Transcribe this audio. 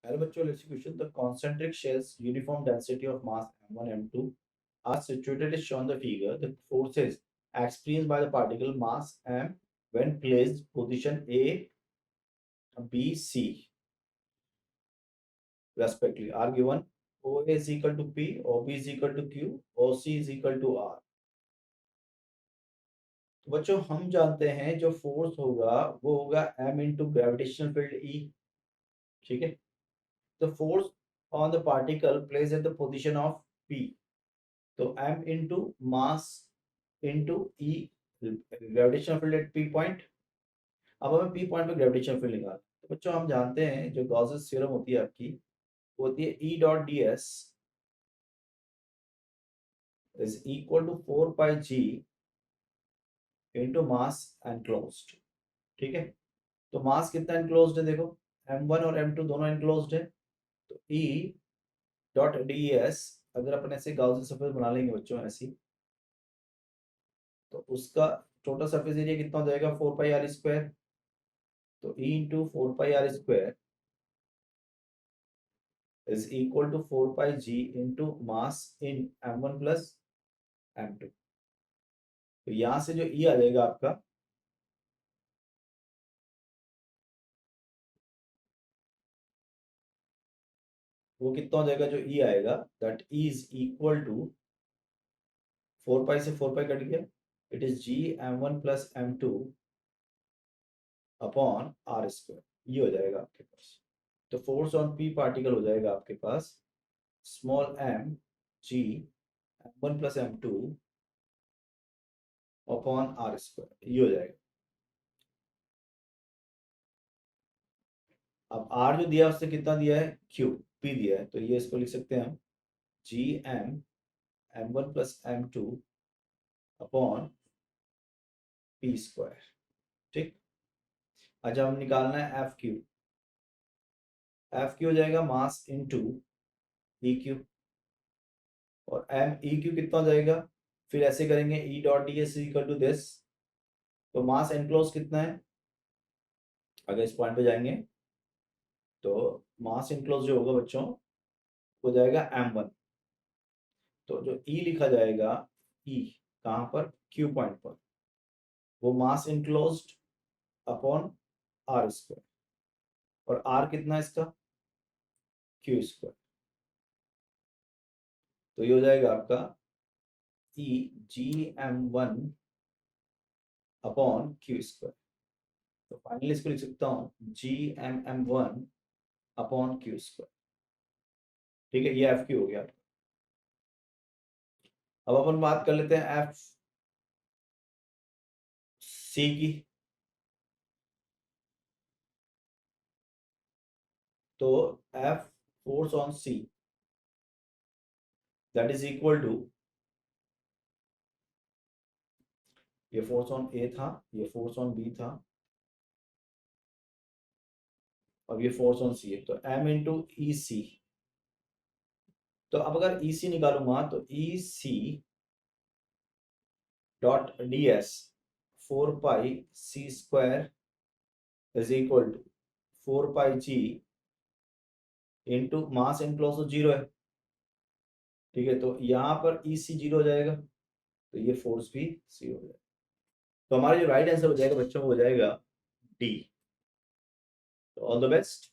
Hello बच्चों, let's question the concentric shells uniform density of mass m1 m2 are situated as shown the figure. The forces experienced by the particle mass m when placed position a b c respectively are given. OA is equal to p, OB is equal to q, OC is equal to r. तो बच्चों हम जानते हैं जो force होगा वो होगा m into gravitational field E. ठीक है, the force on the particle placed at the position of P. तो m into mass into E gravitational field at P point. अब हमें पी पॉइंट पे ग्रेविटेशनल फील्ड निकाल. तो बच्चों हम जानते हैं जो गॉसेस थ्योरम होती है आपकी, वो होती है E dot D S is equal to 4 pi G into mass enclosed. ठीक है, तो मास कितना एनक्लोज्ड है देखो, m1 और m2 दोनों एनक्लोज्ड है. तो ई डॉट डी एस अगर अपन ऐसे गाउसियन सरफेस बना लेंगे बच्चों ऐसी, तो उसका टोटल सरफेस एरिया कितना हो जाएगा 4 पाई आर स्क्वायर. तो E into 4 pi R square is equal to 4 pi G into mass in m1 plus m2. तो यहां से जो E आ जाएगा आपका, वो कितना हो जाएगा, जो E आएगा that is equal to 4 pi से 4 पाई कट गया, it is G m1 plus m2 upon R square. ये हो जाएगा आपके पास. तो फोर्स ऑन पी पार्टिकल हो जाएगा आपके पास small m G m1 plus m2 upon R square. ये हो जाएगा. अब आर जो दिया है उससे कितना दिया है, क्यू पी दिया है, तो ये इसको लिख सकते हैं हम G M m1 plus m2 upon P square. ठीक. अच्छा, हम निकालना है एफ क्यू. एफ क्यू हो जाएगा मास इनटू ई क्यू, और एम ई क्यू कितना हो जाएगा, फिर ऐसे करेंगे E dot D S equal to this. तो मास एनक्लोज कितना है, अगर इस पॉइंट पे जाएंगे तो मास एनक्लोज जो होगा बच्चों हो जाएगा m1. तो जो ई लिखा जाएगा, ई कहाँ पर, क्यू पॉइंट पर, वो मास इनक्लोज्ड अपॉन आर स्क्वायर. और आर कितना है इसका, क्यू स्क्वायर. तो ये हो जाएगा आपका ई जी m1 अपॉन क्यू स्क्वायर. तो फाइनली इसको लिख सकता हूँ जी m1 अपॉन क्यू स्क्वायर. ठीक है, ये एफ क्यू हो गया. अब अपन बात कर लेते हैं एफ सी की. तो F force on C that is equal to, ये फोर्स ऑन ए था, ये फोर्स ऑन बी था, अब ये फोर्स ऑन सी है, तो एम इंटू ई सी. तो अब अगर ई सी निकालूंगा तो E C dot D S 4 pi C square is equal to 4 pi G into mass enclosed तो जीरो है. ठीक है, तो यहाँ पर ई सी जीरो हो जाएगा, तो ये फोर्स भी सी हो जाएगा. तो हमारा जो राइट आंसर हो जाएगा बच्चों वो हो जाएगा डी. तो ऑल द बेस्ट.